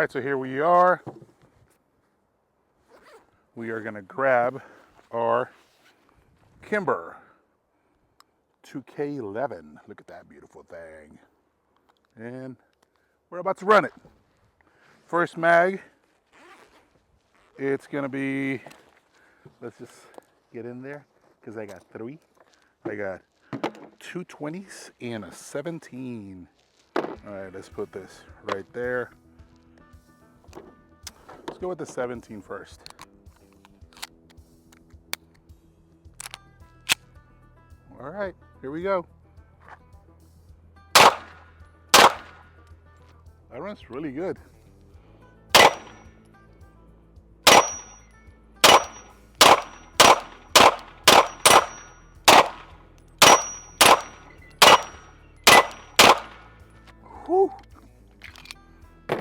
right, so here we are. We are gonna grab our Kimber 2K11. Look at that beautiful thing. And we're about to run it. First mag, it's gonna be, let's just get in there, because I got three. I got two 20s and a 17. All right, let's put this right there. Let's go with the 17 first. All right, here we go. That runs really good. Whew.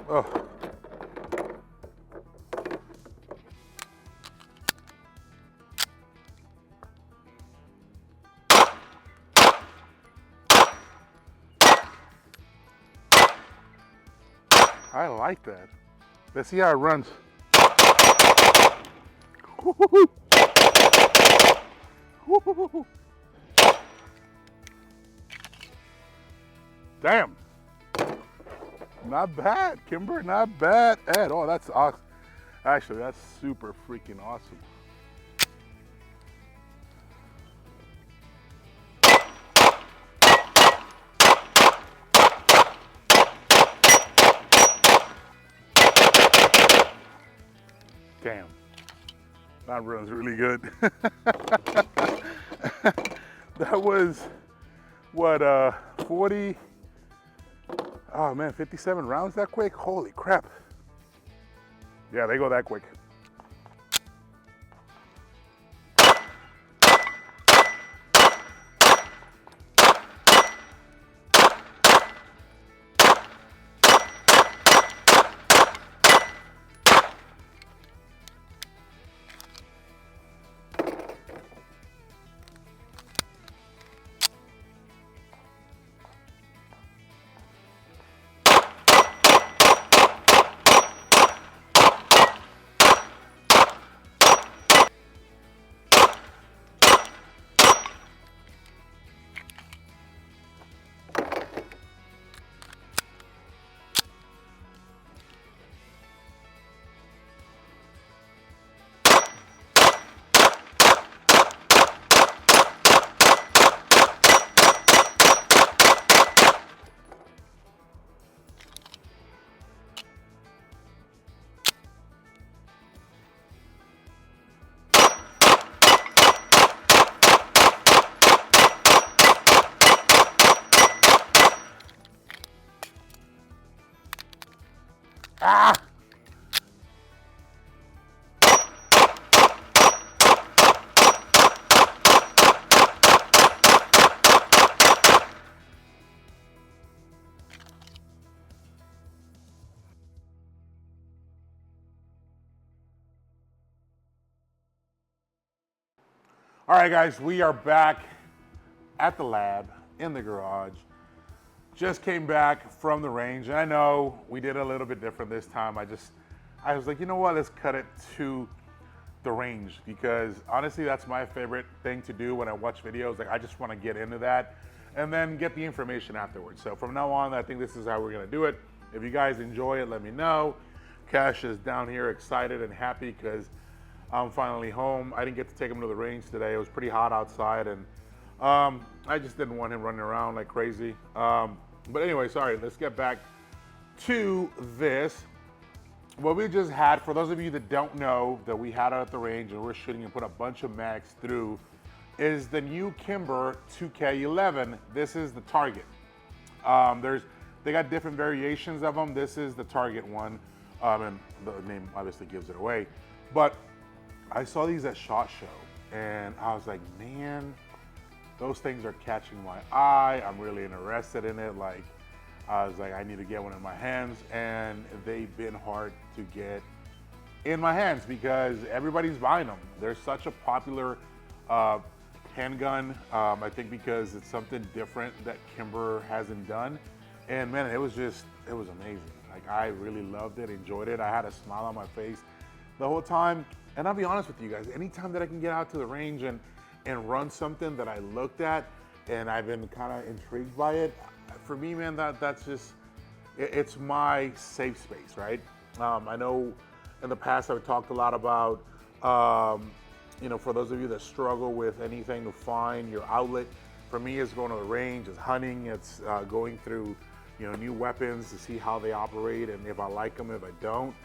Oh. I like that. Let's see how it runs. Damn. Not bad, Kimber. Not bad at all. That's awesome. Actually, that's super freaking awesome. Damn. That runs really good. That was, what, 40, oh man, 57 rounds that quick? Holy crap. Yeah, they go that quick. Ah! All right, guys, we are back at the lab in the garage. Just came back from the range, and I know we did a little bit different this time. I was like, you know what, let's cut it to the range, because honestly, that's my favorite thing to do when I watch videos. Like, I just want to get into that and then get the information afterwards. So from now on, I think this is how we're gonna do it. If you guys enjoy it, let me know. Cash is down here excited and happy because I'm finally home. I didn't get to take him to the range today. It was pretty hot outside, and I just didn't want him running around like crazy. But anyway, sorry, let's get back to this. What we just had, for those of you that don't know, that we had out at the range and we're shooting and put a bunch of mags through, is the new Kimber 2K11. This is the target. They got different variations of them. This is the target one, and the name obviously gives it away. But I saw these at SHOT Show, and I was like, man, those things are catching my eye. I'm really interested in it. Like, I was like, I need to get one in my hands, and they've been hard to get in my hands because everybody's buying them. They're such a popular handgun, I think because it's something different that Kimber hasn't done. And man, it was amazing. Like, I really loved it, enjoyed it. I had a smile on my face the whole time. And I'll be honest with you guys, anytime that I can get out to the range and run something that I looked at and I've been kind of intrigued by it, for me, man, that's just, it's my safe space, right? I know in the past I've talked a lot about, you know, for those of you that struggle with anything to find your outlet, for me, it's going to the range, it's hunting, it's going through, you know, new weapons to see how they operate and if I like them, if I don't.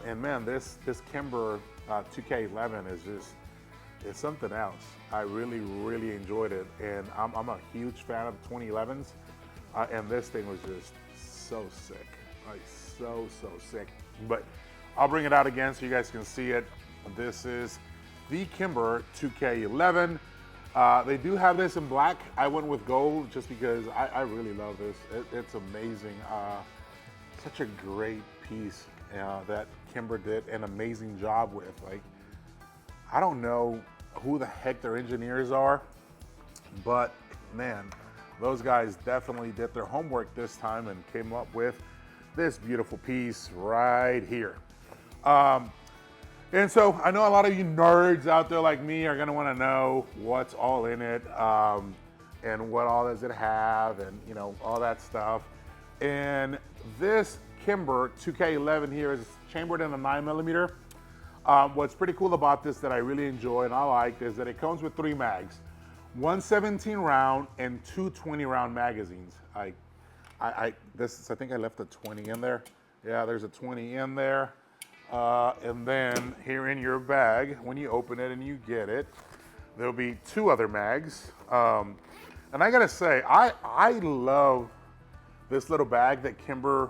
And man, this Kimber 2K11 is just, it's something else. I really, really enjoyed it. And I'm a huge fan of 2011s. And this thing was just so sick, like so sick. But I'll bring it out again so you guys can see it. This is the Kimber 2K11. They do have this in black. I went with gold just because I really love this. It's amazing. Such a great piece that Kimber did an amazing job with. Like, I don't know who the heck their engineers are, but man, those guys definitely did their homework this time and came up with this beautiful piece right here. And so I know a lot of you nerds out there like me are gonna wanna know what's all in it, and what all does it have, and you know, all that stuff. And this Kimber 2K11 here is chambered in a 9mm. What's pretty cool about this that I really enjoy and I like is that it comes with 3 mags. One 17 round and 2 20 round magazines. I think I left a 20 in there. Yeah, there's a 20 in there. And then here in your bag, when you open it and you get it, there'll be 2 other mags. And I gotta say, I love this little bag that Kimber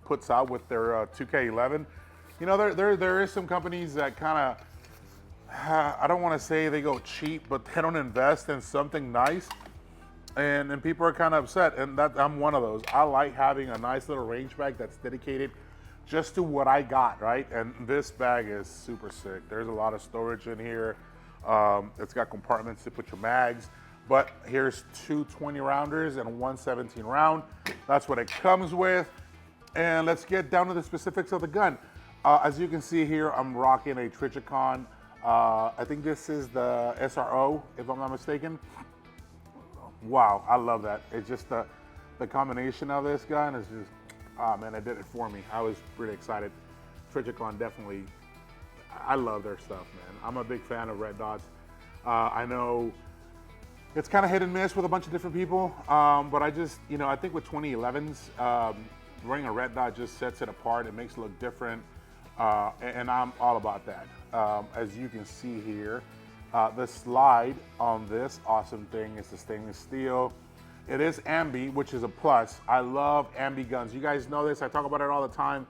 puts out with their 2K11. You know, there is some companies that kind of, I don't want to say they go cheap, but they don't invest in something nice. And people are kind of upset, and I'm one of those. I like having a nice little range bag that's dedicated just to what I got, right? And this bag is super sick. There's a lot of storage in here. It's got compartments to put your mags, but here's 2 20 rounders and 1 17 round. That's what it comes with. And let's get down to the specifics of the gun. As you can see here, I'm rocking a Trichicon. I think this is the SRO, if I'm not mistaken. Wow, I love that. It's just the combination of this gun is just, oh man, it did it for me. I was pretty excited. Trichicon definitely, I love their stuff, man. I'm a big fan of red dots. I know it's kind of hit and miss with a bunch of different people, but I just, you know, I think with 2011s, wearing a red dot just sets it apart. It makes it look different, and I'm all about that. As you can see here, the slide on this awesome thing is the stainless steel. It is ambi, which is a plus. I love ambi guns. You guys know this. I talk about it all the time.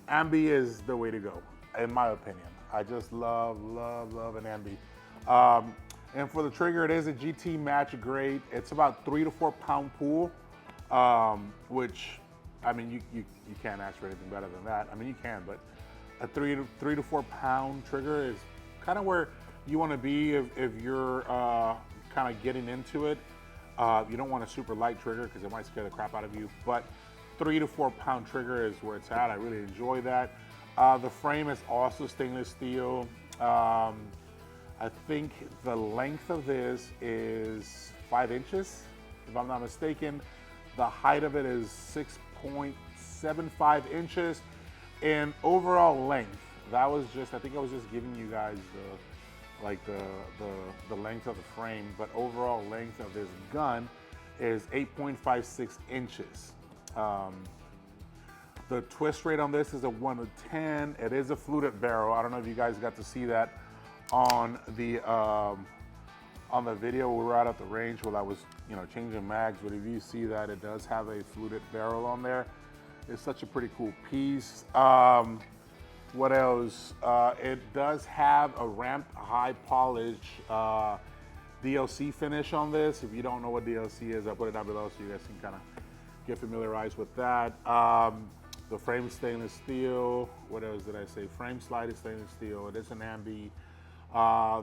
Ambi is the way to go, in my opinion. I just love an ambi. And for the trigger, it is a GT match grade. It's about 3 to 4 pound pull, which, I mean, you can't ask for anything better than that. I mean, you can, but a 3 to 4 pound trigger is kind of where you want to be if you're kind of getting into it. You don't want a super light trigger because it might scare the crap out of you, but 3 to 4 pound trigger is where it's at. I really enjoy that. The frame is also stainless steel. I think the length of this is 5 inches, if I'm not mistaken. The height of it is 6.75 inches. And overall length, that was just, I think I was just giving you guys the length of the frame, but overall length of this gun is 8.56 inches. The twist rate on this is a 1 to 10. It is a fluted barrel. I don't know if you guys got to see that on the video we were out at the range while I was, you know, changing mags. But if you see that, it does have a fluted barrel on there. It's such a pretty cool piece. What else? It does have a ramped high polish DLC finish on this. If you don't know what DLC is, I'll put it down below so you guys can kind of get familiarized with that. The frame is stainless steel. What else did I say? Frame slide is stainless steel. It is an ambi.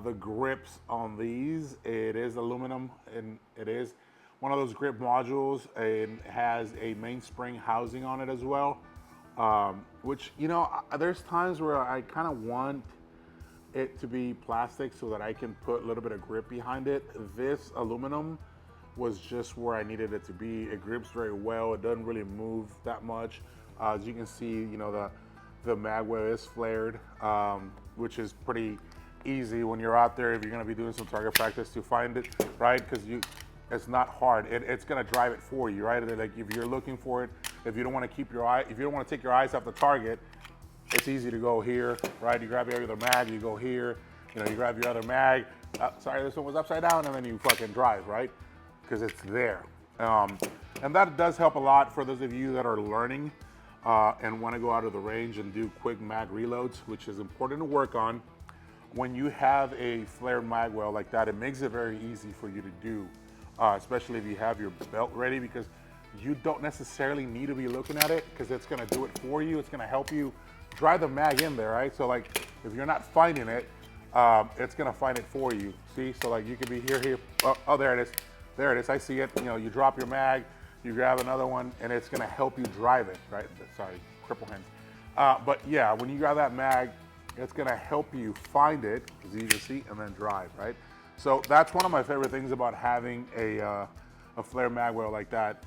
The grips on these, it is aluminum, and it is one of those grip modules, and has a mainspring housing on it as well. Which, you know, there's times where I kind of want it to be plastic so that I can put a little bit of grip behind it. This aluminum was just where I needed it to be. It grips very well. It doesn't really move that much. As you can see, you know, the magwell is flared, which is pretty easy when you're out there if you're going to be doing some target practice to find it, right? Because it's not hard. It's going to drive it for you, right? Like if you're looking for it, if you don't want to keep your eye, if you don't want to take your eyes off the target, it's easy to go here, right? You grab your other mag, you go here, you know, you grab your other mag. Sorry, this one was upside down, and then you fucking drive, right? Because it's there. And that does help a lot for those of you that are learning and want to go out of the range and do quick mag reloads, which is important to work on. When you have a flared mag well like that, it makes it very easy for you to do, especially if you have your belt ready, because you don't necessarily need to be looking at it because it's going to do it for you. It's going to help you drive the mag in there, right? So like if you're not finding it, it's going to find it for you. See, so like you could be here. Oh, there it is. There it is. I see it. You know, you drop your mag, you grab another one, and it's going to help you drive it, right? Sorry, cripple hands. But yeah, when you grab that mag, it's going to help you find it, as you can see, and then drive, right? So that's one of my favorite things about having a flare magwell like that.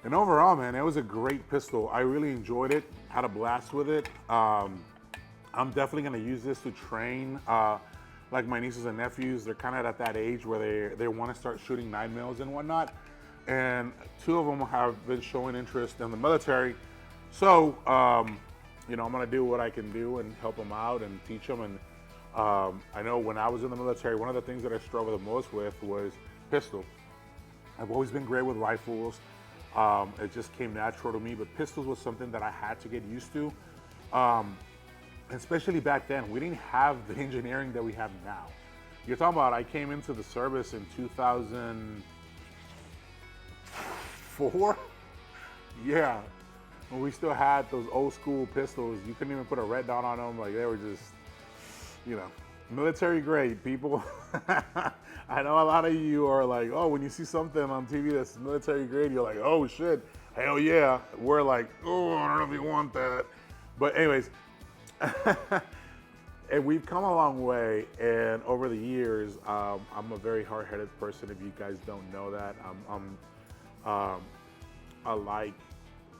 And overall, man, it was a great pistol. I really enjoyed it, had a blast with it. I'm definitely gonna use this to train like my nieces and nephews. They're kind of at that age where they wanna start shooting 9mm and whatnot. And 2 of them have been showing interest in the military. So, you know, I'm gonna do what I can do and help them out and teach them. And I know when I was in the military, one of the things that I struggled the most with was pistol. I've always been great with rifles. It just came natural to me, but pistols was something that I had to get used to. Especially back then, we didn't have the engineering that we have now. You're talking about, I came into the service in 2004? Yeah, when we still had those old school pistols. You couldn't even put a red dot on them. Like they were just, you know, military grade, people. I know a lot of you are like, oh, when you see something on TV that's military grade, you're like, oh shit, hell yeah. We're like, oh, I don't really want that. But anyways, and we've come a long way. And over the years, I'm a very hard-headed person. If you guys don't know that, I like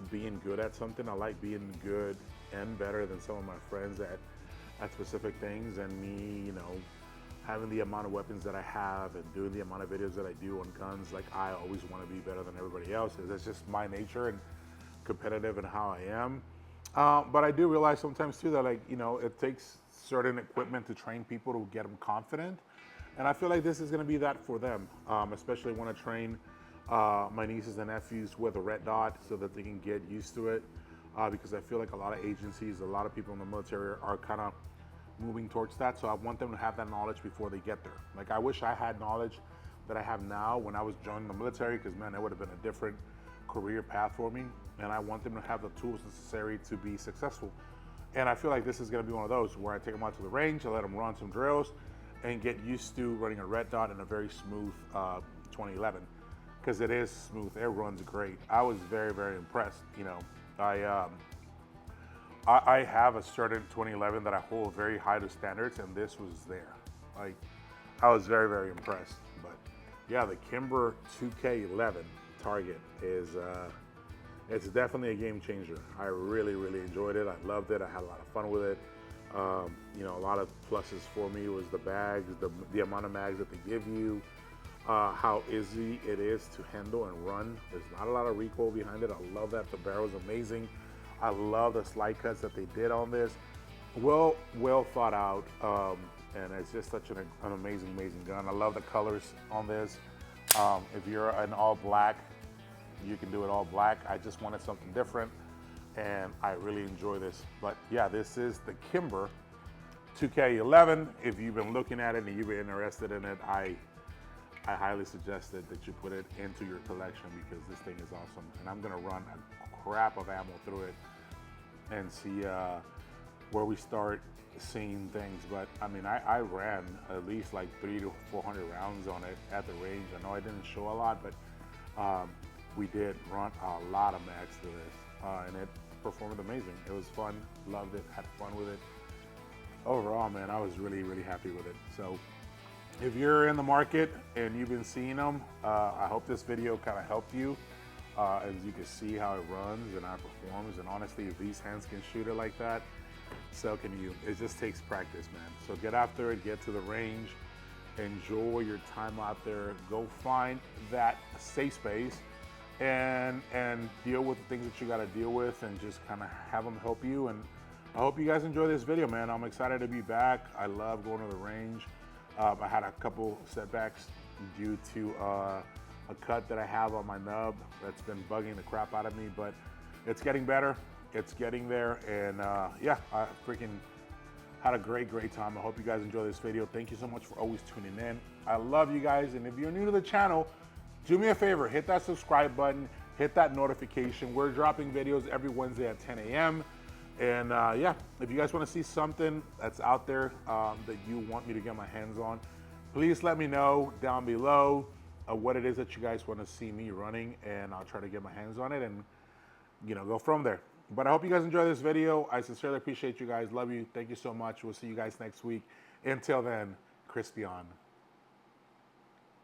being good at something. I like being good and better than some of my friends at specific things. And me, you know, having the amount of weapons that I have and doing the amount of videos that I do on guns, like I always want to be better than everybody else. That's just my nature and competitive and how I am. But I do realize sometimes too that, like, you know, it takes certain equipment to train people to get them confident. And I feel like this is going to be that for them, especially when I train my nieces and nephews with a red dot so that they can get used to it. Because I feel like a lot of agencies, a lot of people in the military are kind of moving towards that. So I want them to have that knowledge before they get there. Like I wish I had knowledge that I have now when I was joining the military, because man, that would have been a different career path for me. And I want them to have the tools necessary to be successful. And I feel like this is going to be one of those where I take them out to the range, I let them run some drills and get used to running a red dot in a very smooth 2011, because it is smooth. It runs great. I was very, very impressed. You know, I have a certain 2011 that I hold very high to standards, and this was there. Like, I was very, very impressed. But yeah, the Kimber 2K11 target is, it's definitely a game changer. I really, really enjoyed it. I loved it. I had a lot of fun with it. You know, a lot of pluses for me was the bags, the amount of mags that they give you, how easy it is to handle and run. There's not a lot of recoil behind it. I love that. The barrel is amazing. I love the slide cuts that they did on this. Well thought out, and it's just such an amazing, amazing gun. I love the colors on this. If you're an all black, you can do it all black. I just wanted something different, and I really enjoy this. But yeah, this is the Kimber 2K11. If you've been looking at it and you've been interested in it, I highly suggested that you put it into your collection, because this thing is awesome. And I'm gonna run a crap of ammo through it and see where we start seeing things. But I mean, I ran at least like 300 to 400 rounds on it at the range. I know I didn't show a lot, but we did run a lot of mags through this, and performed amazing. It was fun, loved it, had fun with it. Overall, man, I was really, really happy with it. So if you're in the market and you've been seeing them, I hope this video kind of helped you. As you can see how it runs and how it performs. And honestly, if these hands can shoot it like that, so can you. It just takes practice, man. So get after it, get to the range, enjoy your time out there. Go find that safe space and deal with the things that you got to deal with, and just kind of have them help you. And I hope you guys enjoy this video, man. I'm excited to be back. I love going to the range. I had a couple setbacks due to a cut that I have on my nub that's been bugging the crap out of me, but it's getting better. It's getting there, and yeah, I freaking had a great time. I hope you guys enjoy this video. Thank you so much for always tuning in. I love you guys, and if you're new to the channel, do me a favor, hit that subscribe button, hit that notification. We're dropping videos every Wednesday at 10 a.m. And yeah, if you guys want to see something that's out there that you want me to get my hands on, please let me know down below what it is that you guys want to see me running, and I'll try to get my hands on it and, you know, go from there. But I hope you guys enjoy this video. I sincerely appreciate you guys. Love you. Thank you so much. We'll see you guys next week. Until then, crispy on.